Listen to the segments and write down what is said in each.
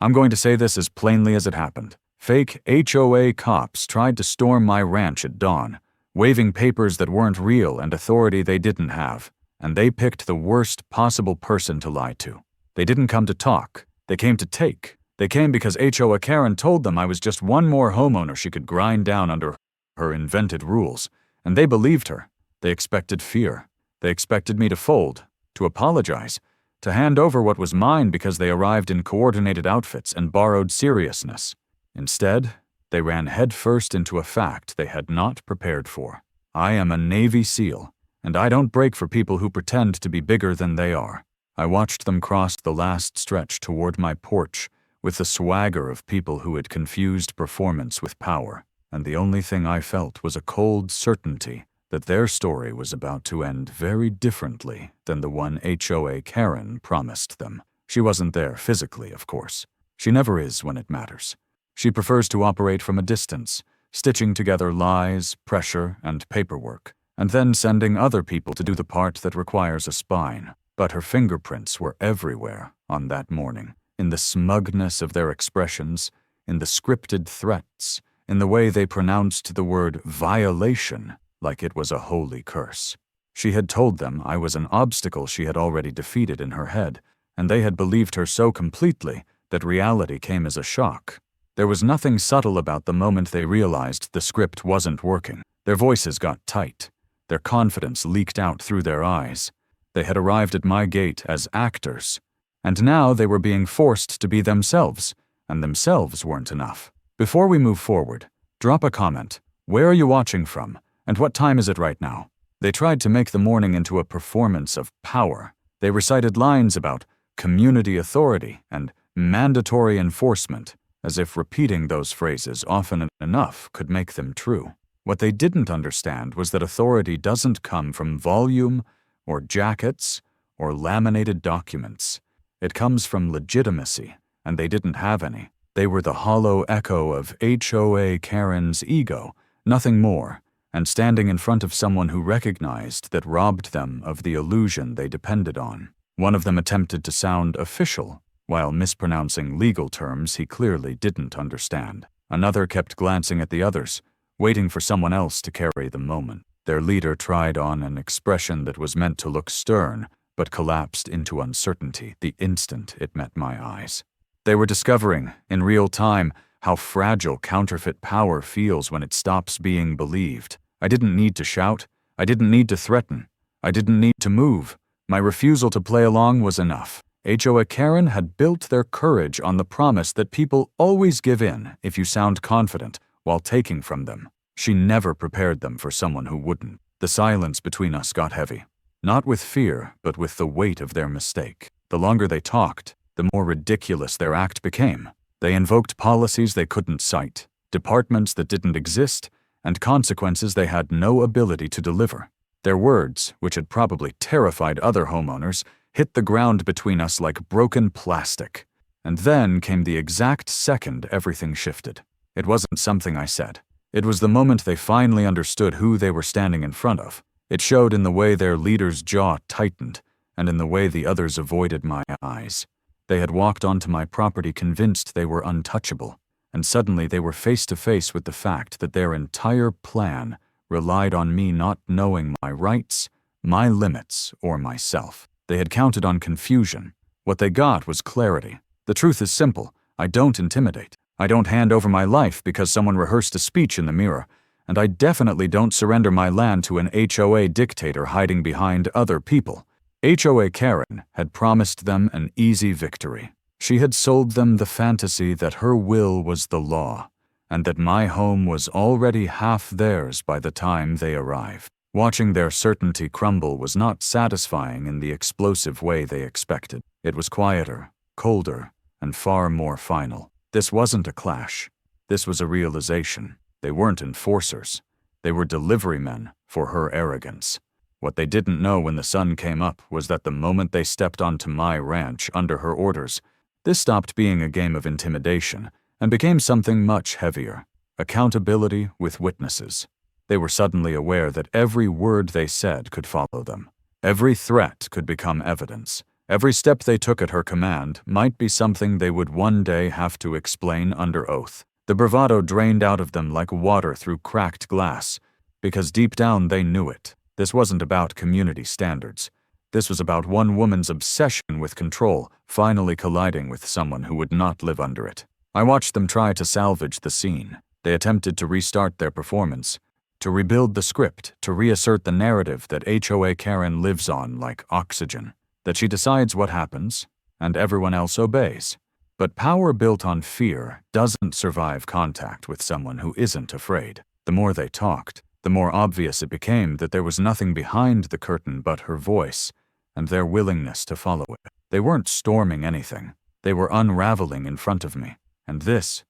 I'm going to say this as plainly as it happened. Fake HOA cops tried to storm my ranch at dawn, waving papers that weren't real and authority they didn't have, and they picked the worst possible person to lie to. They didn't come to talk, they came to take. They came because HOA Karen told them I was just one more homeowner she could grind down under her invented rules, and they believed her. They expected fear. They expected me to fold, to apologize, to hand over what was mine because they arrived in coordinated outfits and borrowed seriousness. Instead, they ran headfirst into a fact they had not prepared for. I am a Navy SEAL, and I don't break for people who pretend to be bigger than they are. I watched them cross the last stretch toward my porch with the swagger of people who had confused performance with power, and the only thing I felt was a cold certainty that their story was about to end very differently than the one HOA Karen promised them. She wasn't there physically, of course. She never is when it matters. She prefers to operate from a distance, stitching together lies, pressure, and paperwork, and then sending other people to do the part that requires a spine. But her fingerprints were everywhere on that morning, in the smugness of their expressions, in the scripted threats, in the way they pronounced the word violation like it was a holy curse. She had told them I was an obstacle she had already defeated in her head, and they had believed her so completely that reality came as a shock. There was nothing subtle about the moment they realized the script wasn't working. Their voices got tight. Their confidence leaked out through their eyes. They had arrived at my gate as actors, and now they were being forced to be themselves, and themselves weren't enough. Before we move forward, drop a comment. Where are you watching from, and what time is it right now? They tried to make the morning into a performance of power. They recited lines about community authority and mandatory enforcement, as if repeating those phrases often enough could make them true. What they didn't understand was that authority doesn't come from volume or jackets or laminated documents. It comes from legitimacy, and they didn't have any. They were the hollow echo of HOA Karen's ego, nothing more, and standing in front of someone who recognized that robbed them of the illusion they depended on. One of them attempted to sound official, while mispronouncing legal terms he clearly didn't understand. Another kept glancing at the others, waiting for someone else to carry the moment. Their leader tried on an expression that was meant to look stern, but collapsed into uncertainty the instant it met my eyes. They were discovering, in real time, how fragile counterfeit power feels when it stops being believed. I didn't need to shout. I didn't need to threaten. I didn't need to move. My refusal to play along was enough. HOA Karen had built their courage on the promise that people always give in if you sound confident while taking from them. She never prepared them for someone who wouldn't. The silence between us got heavy, not with fear, but with the weight of their mistake. The longer they talked, the more ridiculous their act became. They invoked policies they couldn't cite, departments that didn't exist, and consequences they had no ability to deliver. Their words, which had probably terrified other homeowners, hit the ground between us like broken plastic. And then came the exact second everything shifted. It wasn't something I said. It was the moment they finally understood who they were standing in front of. It showed in the way their leader's jaw tightened, and in the way the others avoided my eyes. They had walked onto my property convinced they were untouchable, and suddenly they were face to face with the fact that their entire plan relied on me not knowing my rights, my limits, or myself. They had counted on confusion. What they got was clarity. The truth is simple. I don't intimidate. I don't hand over my life because someone rehearsed a speech in the mirror, and I definitely don't surrender my land to an HOA dictator hiding behind other people. HOA Karen had promised them an easy victory. She had sold them the fantasy that her will was the law, and that my home was already half theirs by the time they arrived. Watching their certainty crumble was not satisfying in the explosive way they expected. It was quieter, colder, and far more final. This wasn't a clash. This was a realization. They weren't enforcers. They were delivery men for her arrogance. What they didn't know when the sun came up was that the moment they stepped onto my ranch under her orders, this stopped being a game of intimidation and became something much heavier. Accountability with witnesses. They were suddenly aware that every word they said could follow them. Every threat could become evidence, Every step they took at her command might be something they would one day have to explain under oath. The bravado drained out of them like water through cracked glass, because deep down they knew it. This wasn't about community standards. This was about one woman's obsession with control finally colliding with someone who would not live under it. I watched them try to salvage the scene. They attempted to restart their performance, to rebuild the script, to reassert the narrative that HOA Karen lives on like oxygen, that she decides what happens, and everyone else obeys. But power built on fear doesn't survive contact with someone who isn't afraid. The more they talked, the more obvious it became that there was nothing behind the curtain but her voice and their willingness to follow it. They weren't storming anything. They were unraveling in front of me. And this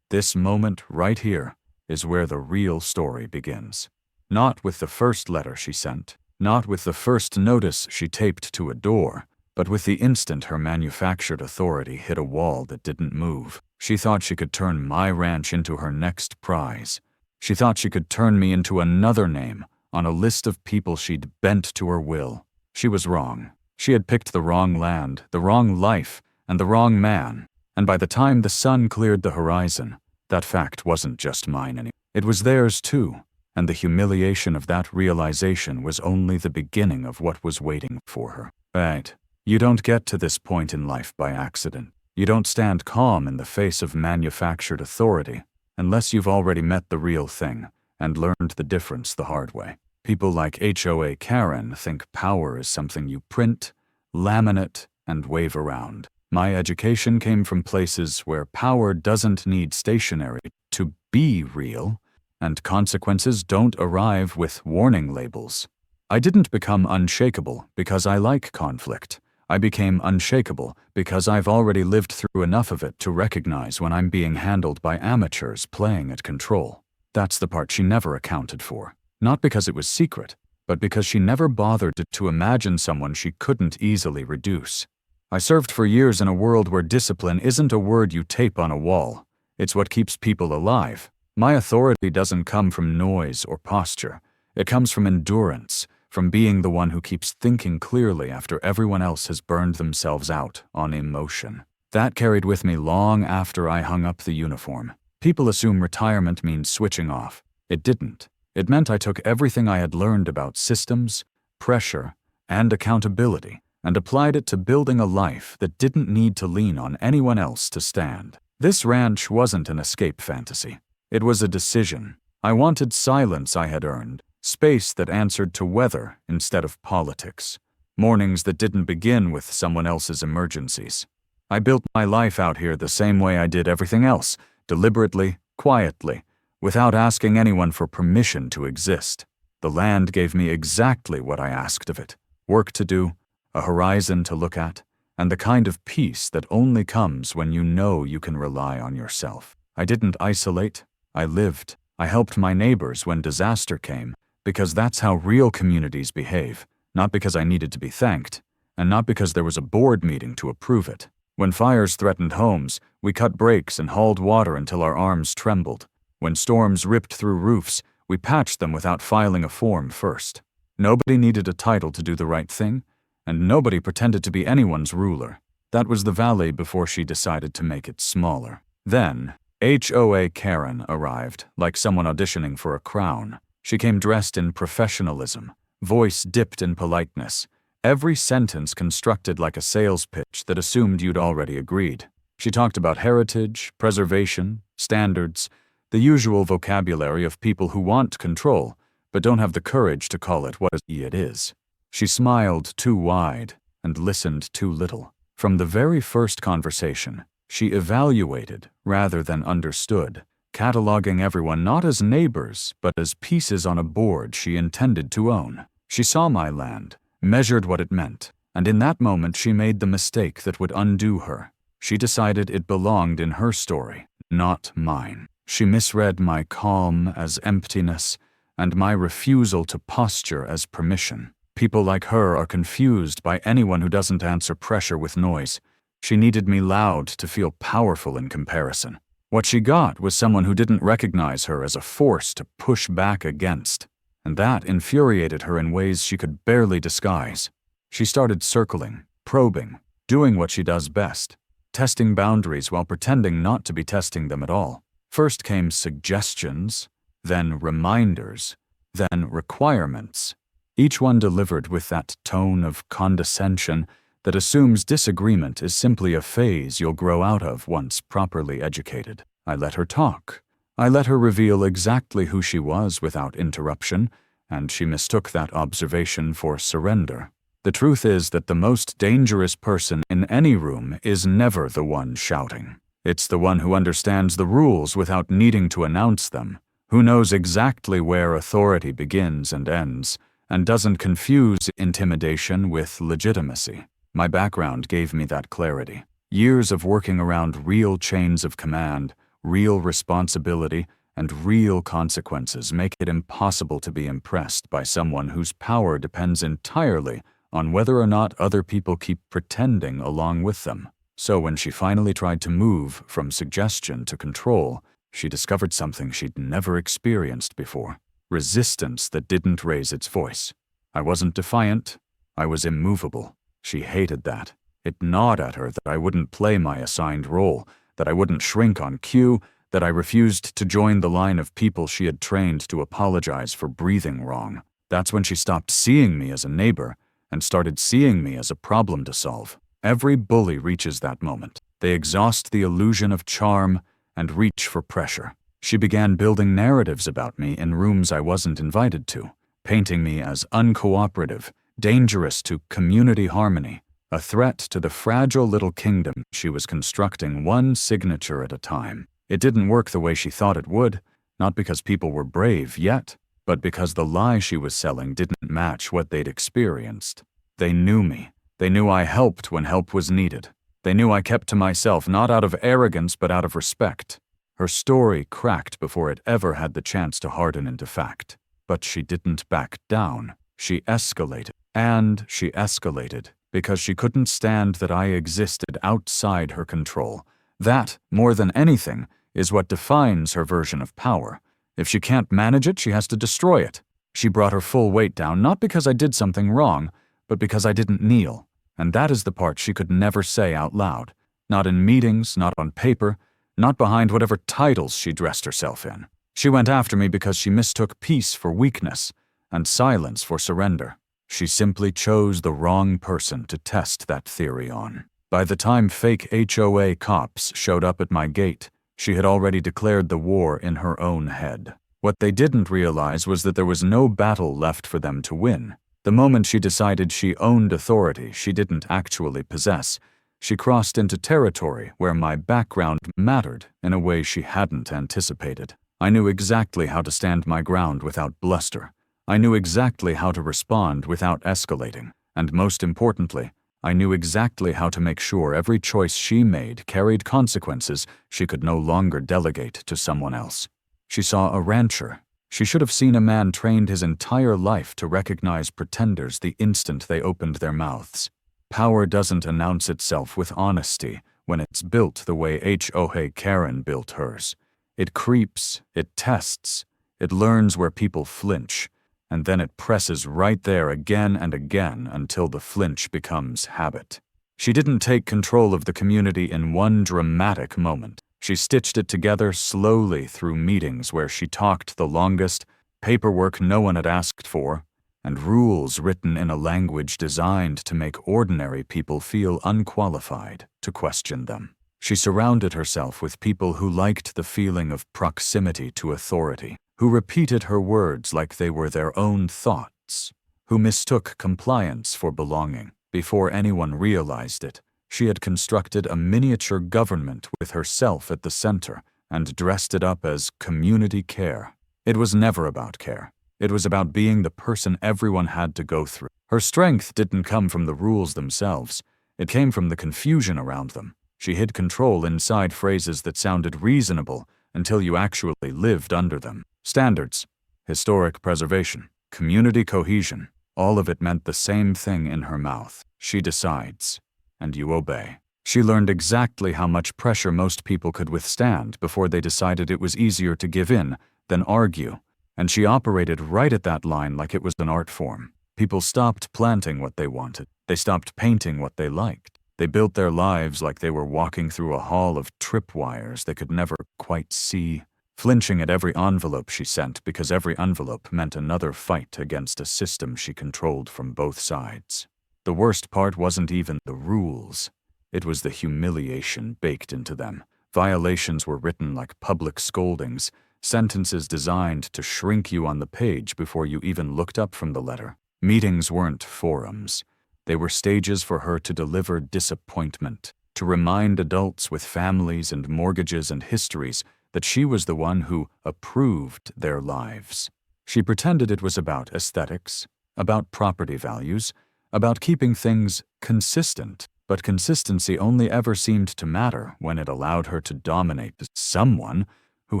moment right here, is where the real story begins. Not with the first letter she sent, not with the first notice she taped to a door, but with the instant her manufactured authority hit a wall that didn't move. She thought she could turn my ranch into her next prize. She thought she could turn me into another name on a list of people she'd bent to her will. She was wrong. She had picked the wrong land, the wrong life, and the wrong man. And by the time the sun cleared the horizon, that fact wasn't just mine anymore. It was theirs too. And the humiliation of that realization was only the beginning of what was waiting for her. Right. You don't get to this point in life by accident. You don't stand calm in the face of manufactured authority unless you've already met the real thing and learned the difference the hard way. People like HOA Karen think power is something you print, laminate, and wave around. My education came from places where power doesn't need stationery to be real, and consequences don't arrive with warning labels. I didn't become unshakable because I like conflict. I became unshakable because I've already lived through enough of it to recognize when I'm being handled by amateurs playing at control. That's the part she never accounted for. Not because it was secret, but because she never bothered to imagine someone she couldn't easily reduce. I served for years in a world where discipline isn't a word you tape on a wall. It's what keeps people alive. My authority doesn't come from noise or posture. It comes from endurance, from being the one who keeps thinking clearly after everyone else has burned themselves out on emotion. That carried with me long after I hung up the uniform. People assume retirement means switching off. It didn't. It meant I took everything I had learned about systems, pressure, and accountability, and applied it to building a life that didn't need to lean on anyone else to stand. This ranch wasn't an escape fantasy. It was a decision. I wanted silence I had earned, space that answered to weather instead of politics, mornings that didn't begin with someone else's emergencies. I built my life out here the same way I did everything else, deliberately, quietly, without asking anyone for permission to exist. The land gave me exactly what I asked of it: work to do, a horizon to look at, and the kind of peace that only comes when you know you can rely on yourself. I didn't isolate, I lived. I helped my neighbors when disaster came, because that's how real communities behave, not because I needed to be thanked, and not because there was a board meeting to approve it. When fires threatened homes, we cut breaks and hauled water until our arms trembled. When storms ripped through roofs, we patched them without filing a form first. Nobody needed a title to do the right thing, and nobody pretended to be anyone's ruler. That was the valley before she decided to make it smaller. Then, HOA Karen arrived, like someone auditioning for a crown. She came dressed in professionalism, voice dipped in politeness, every sentence constructed like a sales pitch that assumed you'd already agreed. She talked about heritage, preservation, standards, the usual vocabulary of people who want control, but don't have the courage to call it what it is. She smiled too wide and listened too little. From the very first conversation, she evaluated rather than understood, cataloging everyone not as neighbors, but as pieces on a board she intended to own. She saw my land, measured what it meant, and in that moment she made the mistake that would undo her. She decided it belonged in her story, not mine. She misread my calm as emptiness and my refusal to posture as permission. People like her are confused by anyone who doesn't answer pressure with noise. She needed me loud to feel powerful in comparison. What she got was someone who didn't recognize her as a force to push back against, and that infuriated her in ways she could barely disguise. She started circling, probing, doing what she does best, testing boundaries while pretending not to be testing them at all. First came suggestions, then reminders, then requirements, each one delivered with that tone of condescension that assumes disagreement is simply a phase you'll grow out of once properly educated. I let her talk. I let her reveal exactly who she was without interruption, and she mistook that observation for surrender. The truth is that the most dangerous person in any room is never the one shouting. It's the one who understands the rules without needing to announce them, who knows exactly where authority begins and ends, and doesn't confuse intimidation with legitimacy. My background gave me that clarity. Years of working around real chains of command, real responsibility, and real consequences make it impossible to be impressed by someone whose power depends entirely on whether or not other people keep pretending along with them. So when she finally tried to move from suggestion to control, she discovered something she'd never experienced before: resistance that didn't raise its voice. I wasn't defiant. I was immovable. She hated that. It gnawed at her that I wouldn't play my assigned role, that I wouldn't shrink on cue, that I refused to join the line of people she had trained to apologize for breathing wrong. That's when she stopped seeing me as a neighbor and started seeing me as a problem to solve. Every bully reaches that moment. They exhaust the illusion of charm and reach for pressure. She began building narratives about me in rooms I wasn't invited to, painting me as uncooperative, dangerous to community harmony, a threat to the fragile little kingdom she was constructing one signature at a time. It didn't work the way she thought it would, not because people were brave yet, but because the lie she was selling didn't match what they'd experienced. They knew me. They knew I helped when help was needed. They knew I kept to myself not out of arrogance but out of respect. Her story cracked before it ever had the chance to harden into fact. But she didn't back down. She escalated. And she escalated because she couldn't stand that I existed outside her control. That, more than anything, is what defines her version of power. If she can't manage it, she has to destroy it. She brought her full weight down, not because I did something wrong, but because I didn't kneel. And that is the part she could never say out loud. Not in meetings, not on paper, not behind whatever titles she dressed herself in. She went after me because she mistook peace for weakness and silence for surrender. She simply chose the wrong person to test that theory on. By the time fake HOA cops showed up at my gate, she had already declared the war in her own head. What they didn't realize was that there was no battle left for them to win. The moment she decided she owned authority she didn't actually possess, she crossed into territory where my background mattered in a way she hadn't anticipated. I knew exactly how to stand my ground without bluster. I knew exactly how to respond without escalating. And most importantly, I knew exactly how to make sure every choice she made carried consequences she could no longer delegate to someone else. She saw a rancher. She should have seen a man trained his entire life to recognize pretenders the instant they opened their mouths. Power doesn't announce itself with honesty when it's built the way HOA Karen built hers. It creeps, it tests, it learns where people flinch, and then it presses right there again and again until the flinch becomes habit. She didn't take control of the community in one dramatic moment. She stitched it together slowly through meetings where she talked the longest, paperwork no one had asked for, and rules written in a language designed to make ordinary people feel unqualified to question them. She surrounded herself with people who liked the feeling of proximity to authority, who repeated her words like they were their own thoughts, who mistook compliance for belonging. Before anyone realized it, she had constructed a miniature government with herself at the center and dressed it up as community care. It was never about care. It was about being the person everyone had to go through. Her strength didn't come from the rules themselves. It came from the confusion around them. She hid control inside phrases that sounded reasonable until you actually lived under them. Standards, historic preservation, community cohesion, all of it meant the same thing in her mouth. She decides, and you obey. She learned exactly how much pressure most people could withstand before they decided it was easier to give in than argue, and she operated right at that line like it was an art form. People stopped planting what they wanted. They stopped painting what they liked. They built their lives like they were walking through a hall of tripwires they could never quite see, flinching at every envelope she sent because every envelope meant another fight against a system she controlled from both sides. The worst part wasn't even the rules. It was the humiliation baked into them. Violations were written like public scoldings, sentences designed to shrink you on the page before you even looked up from the letter. Meetings weren't forums. They were stages for her to deliver disappointment, to remind adults with families and mortgages and histories that she was the one who approved their lives. She pretended it was about aesthetics, about property values, about keeping things consistent, but consistency only ever seemed to matter when it allowed her to dominate someone who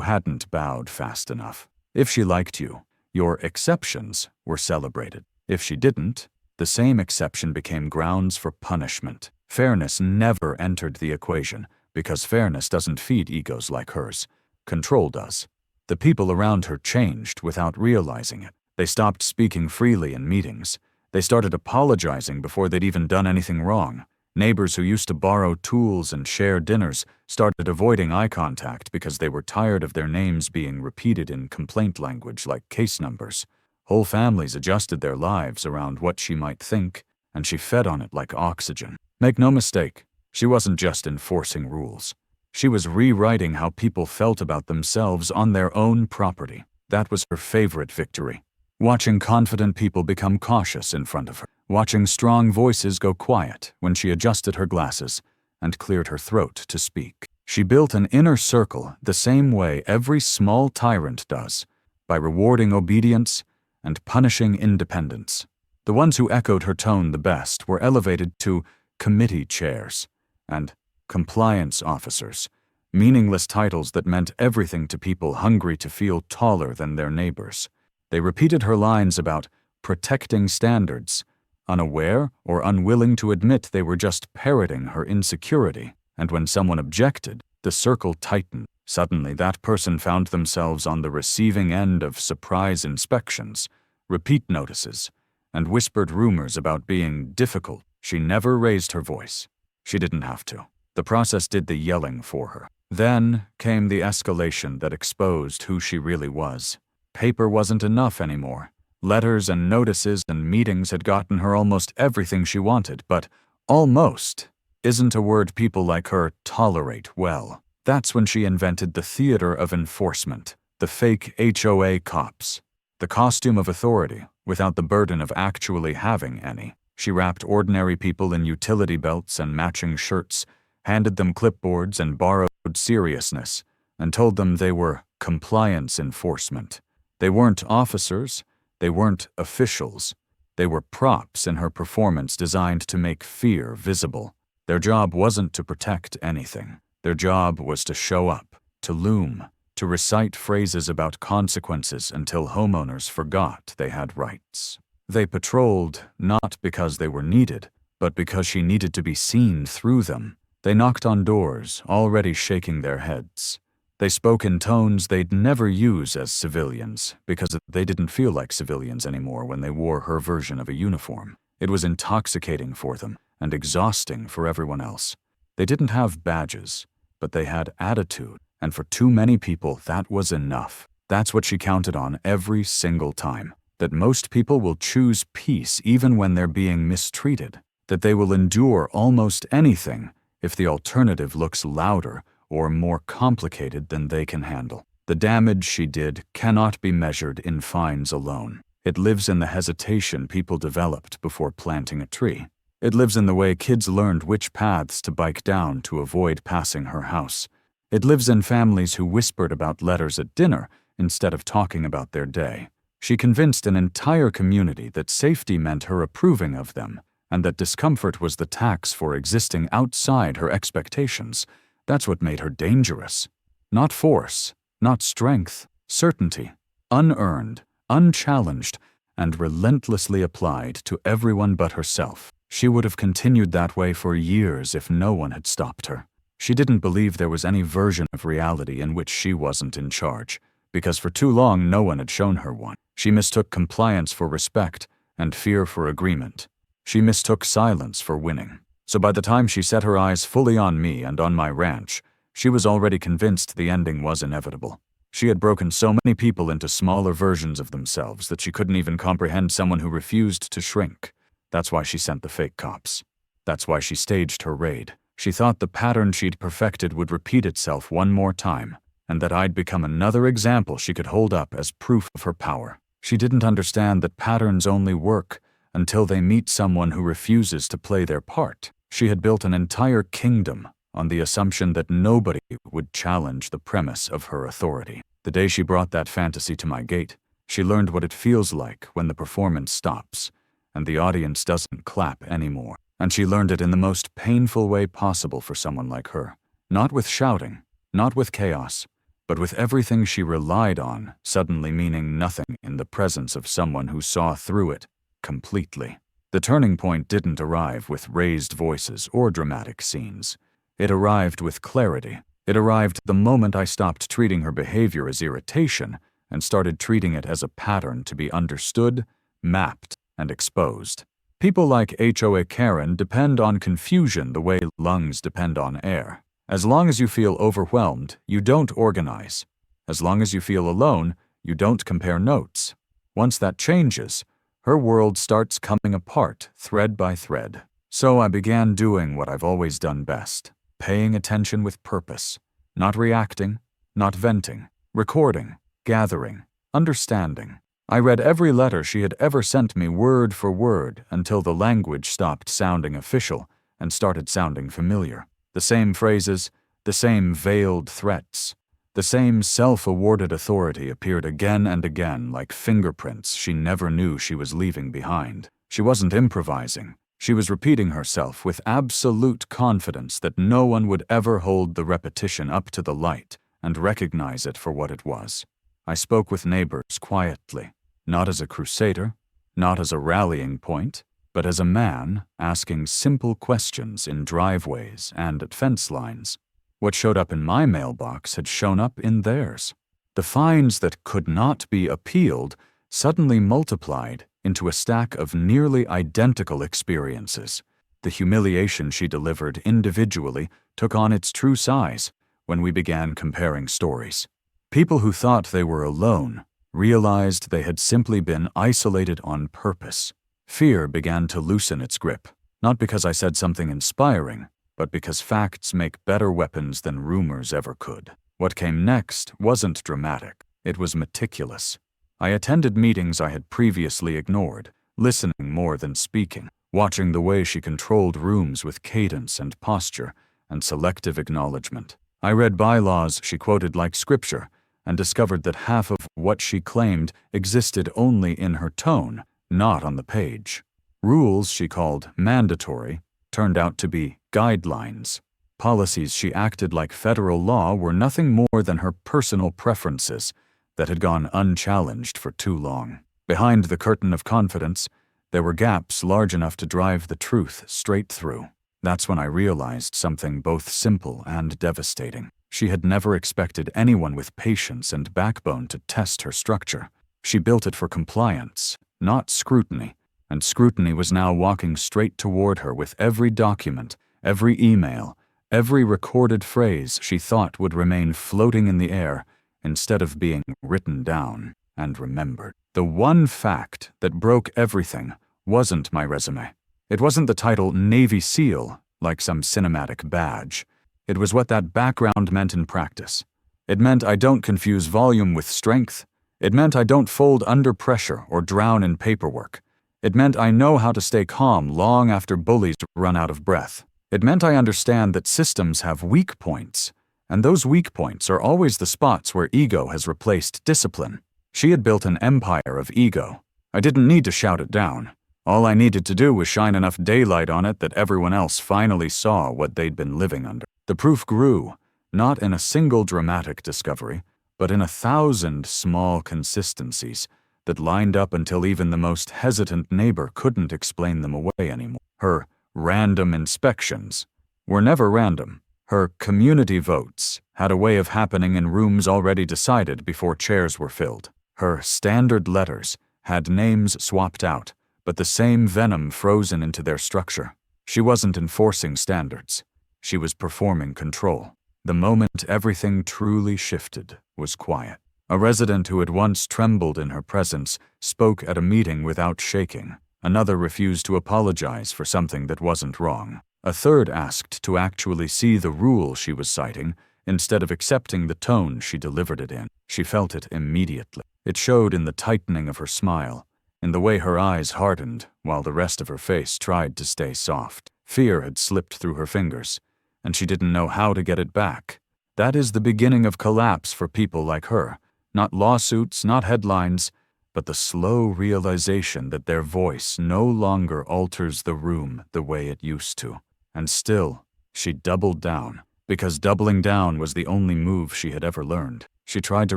hadn't bowed fast enough. If she liked you, your exceptions were celebrated. If she didn't, the same exception became grounds for punishment. Fairness never entered the equation, because fairness doesn't feed egos like hers. Control does. The people around her changed without realizing it. They stopped speaking freely in meetings. They started apologizing before they'd even done anything wrong. Neighbors who used to borrow tools and share dinners started avoiding eye contact because they were tired of their names being repeated in complaint language like case numbers. Whole families adjusted their lives around what she might think, and she fed on it like oxygen. Make no mistake, she wasn't just enforcing rules. She was rewriting how people felt about themselves on their own property. That was her favorite victory. Watching confident people become cautious in front of her. Watching strong voices go quiet when she adjusted her glasses and cleared her throat to speak. She built an inner circle the same way every small tyrant does, by rewarding obedience and punishing independence. The ones who echoed her tone the best were elevated to committee chairs and compliance officers, meaningless titles that meant everything to people hungry to feel taller than their neighbors. They repeated her lines about protecting standards, unaware or unwilling to admit they were just parroting her insecurity, and when someone objected, the circle tightened. Suddenly, that person found themselves on the receiving end of surprise inspections, repeat notices, and whispered rumors about being difficult. She never raised her voice. She didn't have to. The process did the yelling for her. Then came the escalation that exposed who she really was. Paper wasn't enough anymore. Letters and notices and meetings had gotten her almost everything she wanted, but almost isn't a word people like her tolerate well. That's when she invented the theater of enforcement, the fake HOA cops, the costume of authority without the burden of actually having any. She wrapped ordinary people in utility belts and matching shirts, handed them clipboards and borrowed seriousness, and told them they were compliance enforcement. They weren't officers, they weren't officials. They were props in her performance designed to make fear visible. Their job wasn't to protect anything. Their job was to show up, to loom, to recite phrases about consequences until homeowners forgot they had rights. They patrolled not because they were needed, but because she needed to be seen through them. They knocked on doors, already shaking their heads. They spoke in tones they'd never use as civilians, because they didn't feel like civilians anymore when they wore her version of a uniform. It was intoxicating for them and exhausting for everyone else. They didn't have badges, but they had attitude, and for too many people that was enough. That's what she counted on every single time, that most people will choose peace even when they're being mistreated, that they will endure almost anything if the alternative looks louder or more complicated than they can handle. The damage she did cannot be measured in fines alone. It lives in the hesitation people developed before planting a tree. It lives in the way kids learned which paths to bike down to avoid passing her house. It lives in families who whispered about letters at dinner instead of talking about their day. She convinced an entire community that safety meant her approving of them, and that discomfort was the tax for existing outside her expectations. That's what made her dangerous. Not force, not strength, certainty, unearned, unchallenged, and relentlessly applied to everyone but herself. She would have continued that way for years if no one had stopped her. She didn't believe there was any version of reality in which she wasn't in charge, because for too long no one had shown her one. She mistook compliance for respect and fear for agreement. She mistook silence for winning. So by the time she set her eyes fully on me and on my ranch, she was already convinced the ending was inevitable. She had broken so many people into smaller versions of themselves that she couldn't even comprehend someone who refused to shrink. That's why she sent the fake cops. That's why she staged her raid. She thought the pattern she'd perfected would repeat itself one more time, and that I'd become another example she could hold up as proof of her power. She didn't understand that patterns only work until they meet someone who refuses to play their part. She had built an entire kingdom on the assumption that nobody would challenge the premise of her authority. The day she brought that fantasy to my gate, she learned what it feels like when the performance stops and the audience doesn't clap anymore. And she learned it in the most painful way possible for someone like her. Not with shouting, not with chaos, but with everything she relied on suddenly meaning nothing in the presence of someone who saw through it completely. The turning point didn't arrive with raised voices or dramatic scenes. It arrived with clarity. It arrived the moment I stopped treating her behavior as irritation and started treating it as a pattern to be understood, mapped, and exposed. People like HOA Karen depend on confusion the way lungs depend on air. As long as you feel overwhelmed, you don't organize. As long as you feel alone, you don't compare notes. Once that changes, her world starts coming apart thread by thread. So I began doing what I've always done best, paying attention with purpose, not reacting, not venting, recording, gathering, understanding. I read every letter she had ever sent me word for word until the language stopped sounding official and started sounding familiar. The same phrases, the same veiled threats, the same self-awarded authority appeared again and again like fingerprints she never knew she was leaving behind. She wasn't improvising. She was repeating herself with absolute confidence that no one would ever hold the repetition up to the light and recognize it for what it was. I spoke with neighbors quietly, not as a crusader, not as a rallying point, but as a man asking simple questions in driveways and at fence lines. What showed up in my mailbox had shown up in theirs. The fines that could not be appealed suddenly multiplied into a stack of nearly identical experiences. The humiliation she delivered individually took on its true size when we began comparing stories. People who thought they were alone realized they had simply been isolated on purpose. Fear began to loosen its grip, not because I said something inspiring, but because facts make better weapons than rumors ever could. What came next wasn't dramatic. It was meticulous. I attended meetings I had previously ignored, listening more than speaking, watching the way she controlled rooms with cadence and posture and selective acknowledgement. I read bylaws she quoted like scripture and discovered that half of what she claimed existed only in her tone, not on the page. Rules she called mandatory turned out to be guidelines. Policies she acted like federal law were nothing more than her personal preferences that had gone unchallenged for too long. Behind the curtain of confidence, there were gaps large enough to drive the truth straight through. That's when I realized something both simple and devastating. She had never expected anyone with patience and backbone to test her structure. She built it for compliance, not scrutiny, and scrutiny was now walking straight toward her with every document, every email, every recorded phrase she thought would remain floating in the air instead of being written down and remembered. The one fact that broke everything wasn't my resume. It wasn't the title Navy SEAL, like some cinematic badge. It was what that background meant in practice. It meant I don't confuse volume with strength. It meant I don't fold under pressure or drown in paperwork. It meant I know how to stay calm long after bullies run out of breath. It meant I understand that systems have weak points, and those weak points are always the spots where ego has replaced discipline. She had built an empire of ego. I didn't need to shout it down. All I needed to do was shine enough daylight on it that everyone else finally saw what they'd been living under. The proof grew, not in a single dramatic discovery, but in 1,000 small consistencies that lined up until even the most hesitant neighbor couldn't explain them away anymore. Her random inspections were never random. Her community votes had a way of happening in rooms already decided before chairs were filled. Her standard letters had names swapped out, but the same venom frozen into their structure. She wasn't enforcing standards. She was performing control. The moment everything truly shifted was quiet. A resident who had once trembled in her presence spoke at a meeting without shaking. Another refused to apologize for something that wasn't wrong. A third asked to actually see the rule she was citing instead of accepting the tone she delivered it in. She felt it immediately. It showed in the tightening of her smile, in the way her eyes hardened while the rest of her face tried to stay soft. Fear had slipped through her fingers, and she didn't know how to get it back. That is the beginning of collapse for people like her. Not lawsuits, not headlines, but the slow realization that their voice no longer alters the room the way it used to. And still, she doubled down, because doubling down was the only move she had ever learned. She tried to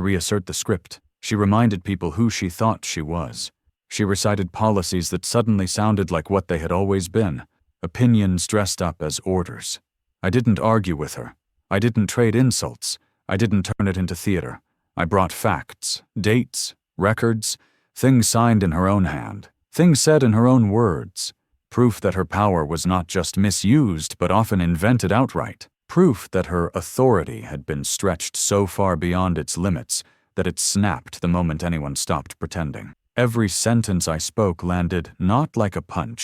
reassert the script. She reminded people who she thought she was. She recited policies that suddenly sounded like what they had always been, opinions dressed up as orders. I didn't argue with her. I didn't trade insults. I didn't turn it into theater. I brought facts, dates, records, things signed in her own hand, things said in her own words, proof that her power was not just misused but often invented outright, proof that her authority had been stretched so far beyond its limits that it snapped the moment anyone stopped pretending. Every sentence I spoke landed not like a punch,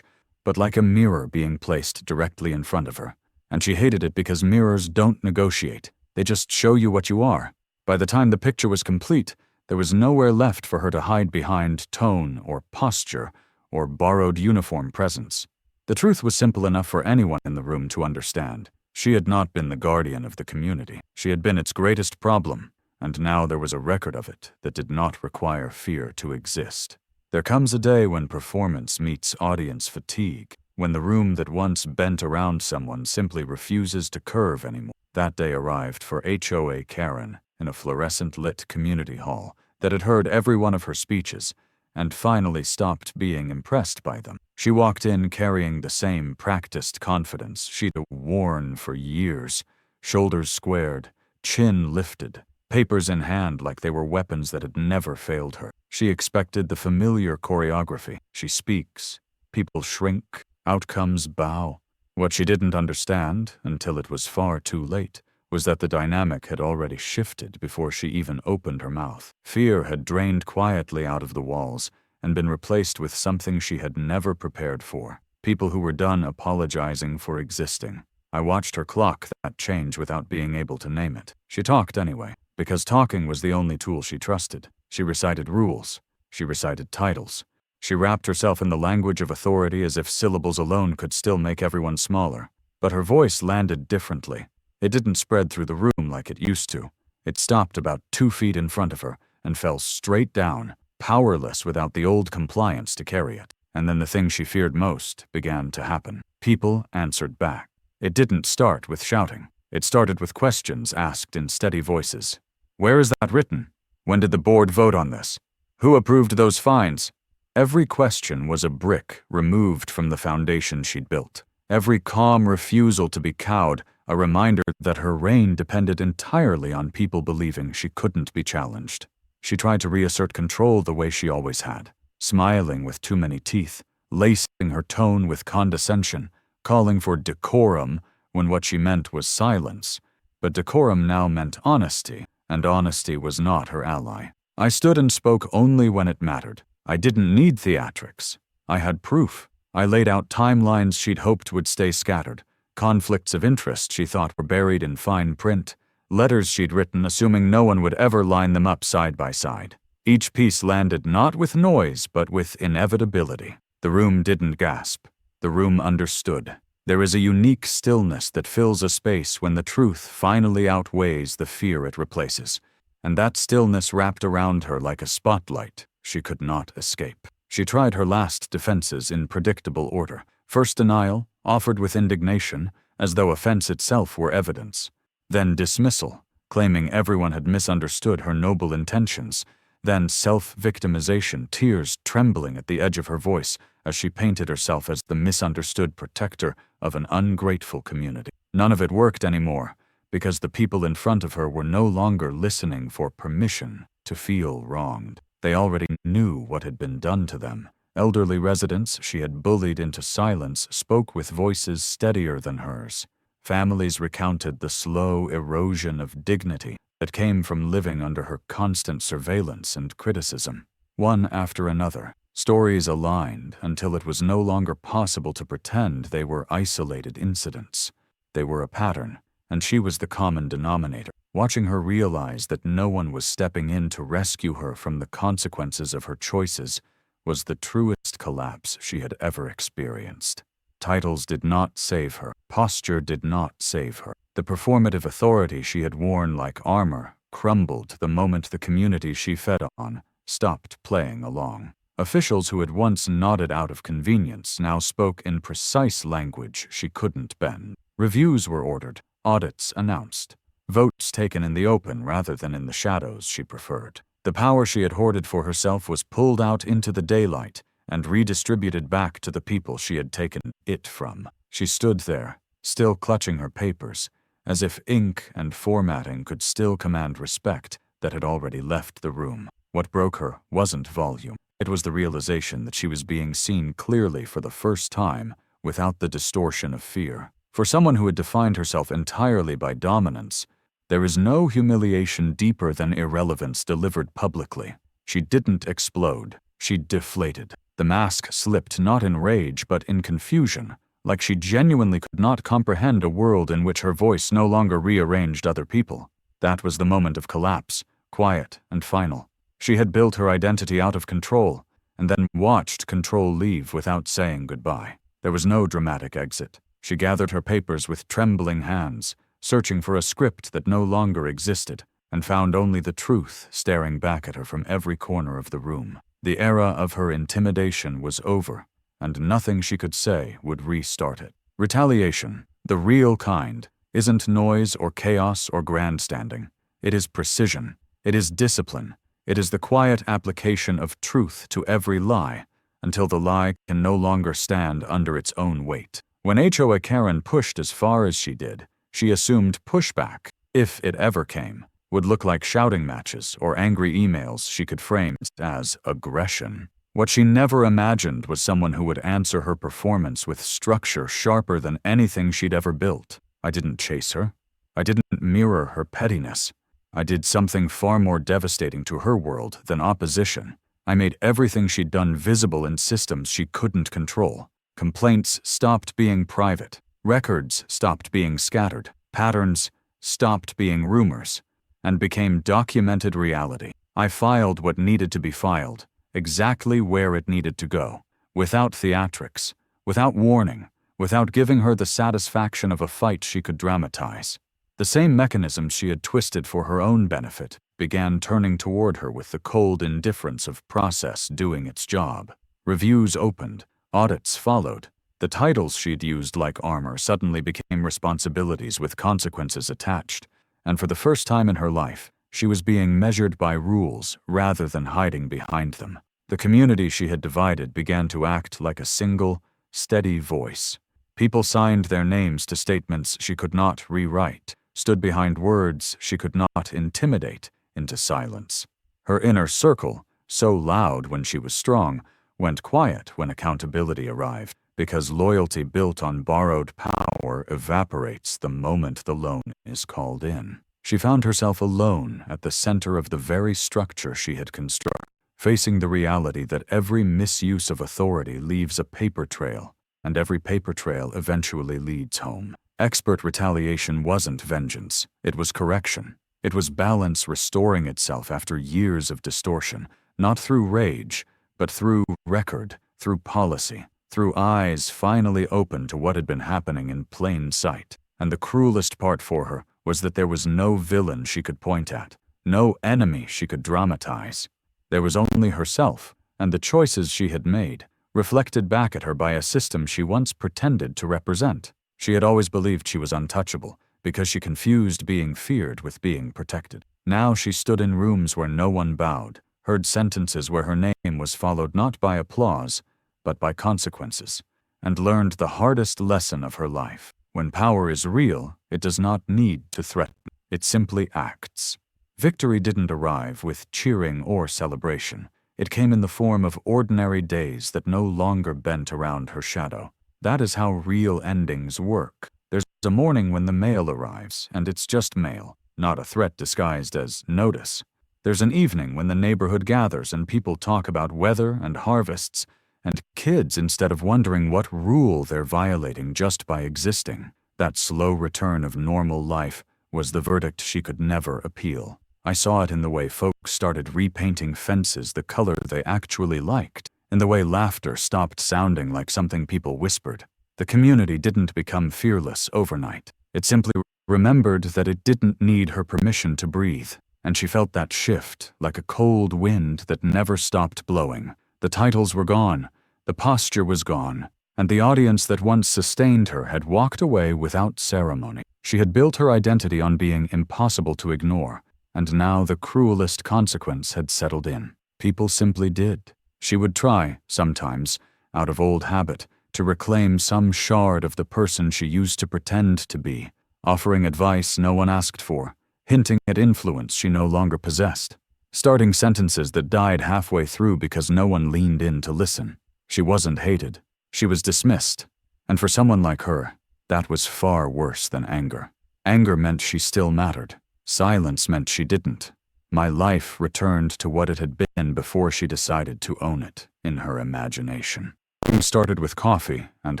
but like a mirror being placed directly in front of her. And she hated it because mirrors don't negotiate. They just show you what you are. By the time the picture was complete, there was nowhere left for her to hide behind tone or posture or borrowed uniform presence. The truth was simple enough for anyone in the room to understand. She had not been the guardian of the community. She had been its greatest problem, and now there was a record of it that did not require fear to exist. There comes a day when performance meets audience fatigue, when the room that once bent around someone simply refuses to curve anymore. That day arrived for HOA Karen in a fluorescent-lit community hall that had heard every one of her speeches and finally stopped being impressed by them. She walked in carrying the same practiced confidence she'd worn for years, shoulders squared, chin lifted, papers in hand like they were weapons that had never failed her. She expected the familiar choreography. She speaks, people shrink, outcomes bow. What she didn't understand, until it was far too late, was that the dynamic had already shifted before she even opened her mouth. Fear had drained quietly out of the walls and been replaced with something she had never prepared for. People who were done apologizing for existing. I watched her clock that change without being able to name it. She talked anyway, because talking was the only tool she trusted. She recited rules. She recited titles. She wrapped herself in the language of authority as if syllables alone could still make everyone smaller. But her voice landed differently. It didn't spread through the room like it used to. It stopped about 2 feet in front of her and fell straight down, powerless without the old compliance to carry it. And then the thing she feared most began to happen. People answered back. It didn't start with shouting. It started with questions asked in steady voices. Where is that written? When did the board vote on this? Who approved those fines? Every question was a brick removed from the foundation she'd built. Every calm refusal to be cowed, a reminder that her reign depended entirely on people believing she couldn't be challenged. She tried to reassert control the way she always had, smiling with too many teeth, lacing her tone with condescension, calling for decorum when what she meant was silence. But decorum now meant honesty, and honesty was not her ally. I stood and spoke only when it mattered. I didn't need theatrics. I had proof. I laid out timelines she'd hoped would stay scattered, conflicts of interest she thought were buried in fine print, letters she'd written assuming no one would ever line them up side by side. Each piece landed not with noise but with inevitability. The room didn't gasp. The room understood. There is a unique stillness that fills a space when the truth finally outweighs the fear it replaces. And that stillness wrapped around her like a spotlight she could not escape. She tried her last defenses in predictable order. First denial, offered with indignation, as though offense itself were evidence. Then dismissal, claiming everyone had misunderstood her noble intentions. Then self-victimization, tears trembling at the edge of her voice as she painted herself as the misunderstood protector of an ungrateful community. None of it worked anymore, because the people in front of her were no longer listening for permission to feel wronged. They already knew what had been done to them, Elderly residents she had bullied into silence spoke with voices steadier than hers. Families recounted the slow erosion of dignity that came from living under her constant surveillance and criticism. One after another, stories aligned until it was no longer possible to pretend they were isolated incidents. They were a pattern, and she was the common denominator. Watching her realize that no one was stepping in to rescue her from the consequences of her choices was the truest collapse she had ever experienced. Titles did not save her. Posture did not save her. The performative authority she had worn like armor crumbled the moment the community she fed on stopped playing along. Officials who had once nodded out of convenience now spoke in precise language she couldn't bend. Reviews were ordered, audits announced, votes taken in the open rather than in the shadows she preferred. The power she had hoarded for herself was pulled out into the daylight and redistributed back to the people she had taken it from. She stood there, still clutching her papers, as if ink and formatting could still command respect that had already left the room. What broke her wasn't volume. It was the realization that she was being seen clearly for the first time without the distortion of fear. For someone who had defined herself entirely by dominance, there is no humiliation deeper than irrelevance delivered publicly. She didn't explode. She deflated. The mask slipped not in rage but in confusion, like she genuinely could not comprehend a world in which her voice no longer rearranged other people. That was the moment of collapse, quiet and final. She had built her identity out of control, and then watched control leave without saying goodbye. There was no dramatic exit. She gathered her papers with trembling hands, searching for a script that no longer existed, and found only the truth staring back at her from every corner of the room. The era of her intimidation was over, and nothing she could say would restart it. Retaliation, the real kind, isn't noise or chaos or grandstanding. It is precision. It is discipline. It is the quiet application of truth to every lie, until the lie can no longer stand under its own weight. When HOA Karen pushed as far as she did, she assumed pushback, if it ever came, would look like shouting matches or angry emails she could frame as aggression. What she never imagined was someone who would answer her performance with structure sharper than anything she'd ever built. I didn't chase her. I didn't mirror her pettiness. I did something far more devastating to her world than opposition. I made everything she'd done visible in systems she couldn't control. Complaints stopped being private. Records stopped being scattered. Patterns stopped being rumors and became documented reality. I filed what needed to be filed, exactly where it needed to go, without theatrics, without warning, without giving her the satisfaction of a fight she could dramatize. The same mechanisms she had twisted for her own benefit began turning toward her with the cold indifference of process doing its job. Reviews opened, audits followed. The titles she'd used like armor suddenly became responsibilities with consequences attached, and for the first time in her life, she was being measured by rules rather than hiding behind them. The community she had divided began to act like a single, steady voice. People signed their names to statements she could not rewrite, stood behind words she could not intimidate into silence. Her inner circle, so loud when she was strong, went quiet when accountability arrived, because loyalty built on borrowed power evaporates the moment the loan is called in. She found herself alone at the center of the very structure she had constructed, facing the reality that every misuse of authority leaves a paper trail, and every paper trail eventually leads home. Expert retaliation wasn't vengeance, it was correction. It was balance restoring itself after years of distortion, not through rage, but through record, through policy, through eyes finally open to what had been happening in plain sight. And the cruelest part for her was that there was no villain she could point at, no enemy she could dramatize. There was only herself, and the choices she had made, reflected back at her by a system she once pretended to represent. She had always believed she was untouchable, because she confused being feared with being protected. Now she stood in rooms where no one bowed, heard sentences where her name was followed not by applause, but by consequences, and learned the hardest lesson of her life. When power is real, it does not need to threaten. It simply acts. Victory didn't arrive with cheering or celebration. It came in the form of ordinary days that no longer bent around her shadow. That is how real endings work. There's a morning when the mail arrives, and it's just mail, not a threat disguised as notice. There's an evening when the neighborhood gathers and people talk about weather and harvests, and kids instead of wondering what rule they're violating just by existing. That slow return of normal life was the verdict she could never appeal. I saw it in the way folks started repainting fences the color they actually liked, in the way laughter stopped sounding like something people whispered. The community didn't become fearless overnight. It simply remembered that it didn't need her permission to breathe, and she felt that shift like a cold wind that never stopped blowing. The titles were gone, the posture was gone, and the audience that once sustained her had walked away without ceremony. She had built her identity on being impossible to ignore, and now the cruelest consequence had settled in. People simply did. She would try, sometimes, out of old habit, to reclaim some shard of the person she used to pretend to be, offering advice no one asked for, hinting at influence she no longer possessed, starting sentences that died halfway through because no one leaned in to listen. She wasn't hated. She was dismissed. And for someone like her, that was far worse than anger. Anger meant she still mattered. Silence meant she didn't. My life returned to what it had been before she decided to own it in her imagination. Things started with coffee and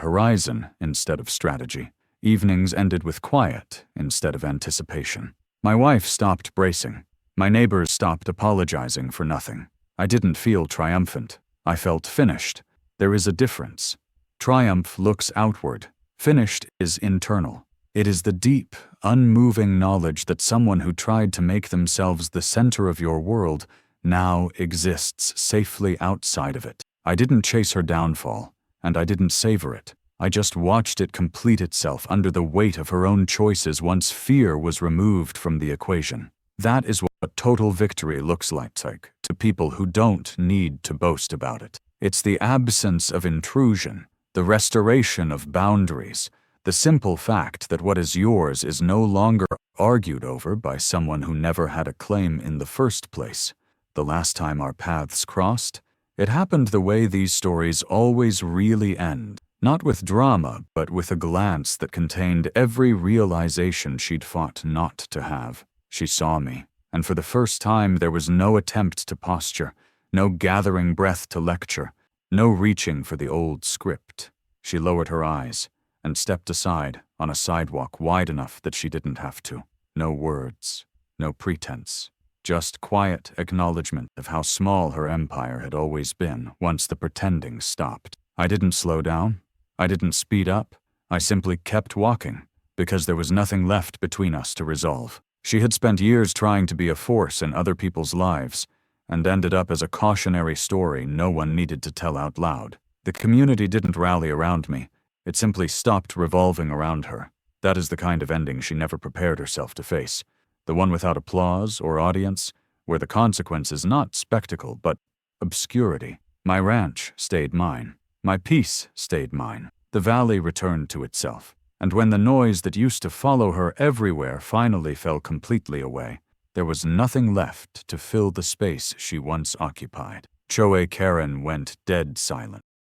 horizon instead of strategy. Evenings ended with quiet instead of anticipation. My wife stopped bracing. My neighbors stopped apologizing for nothing. I didn't feel triumphant. I felt finished. There is a difference. Triumph looks outward. Finished is internal. It is the deep, unmoving knowledge that someone who tried to make themselves the center of your world now exists safely outside of it. I didn't chase her downfall, and I didn't savor it. I just watched it complete itself under the weight of her own choices once fear was removed from the equation. That is what total victory looks like to people who don't need to boast about it. It's the absence of intrusion, the restoration of boundaries, the simple fact that what is yours is no longer argued over by someone who never had a claim in the first place. The last time our paths crossed, it happened the way these stories always really end. Not with drama, but with a glance that contained every realization she'd fought not to have. She saw me, and for the first time there was no attempt to posture, no gathering breath to lecture, no reaching for the old script. She lowered her eyes and stepped aside on a sidewalk wide enough that she didn't have to. No words, no pretense, just quiet acknowledgement of how small her empire had always been once the pretending stopped. I didn't slow down. I didn't speed up. I simply kept walking, because there was nothing left between us to resolve. She had spent years trying to be a force in other people's lives, and ended up as a cautionary story no one needed to tell out loud. The community didn't rally around me. It simply stopped revolving around her. That is the kind of ending she never prepared herself to face. The one without applause or audience, where the consequence is not spectacle but obscurity. My ranch stayed mine. My peace stayed mine. The valley returned to itself. And when the noise that used to follow her everywhere finally fell completely away, there was nothing left to fill the space she once occupied. HOA Karen went dead silent.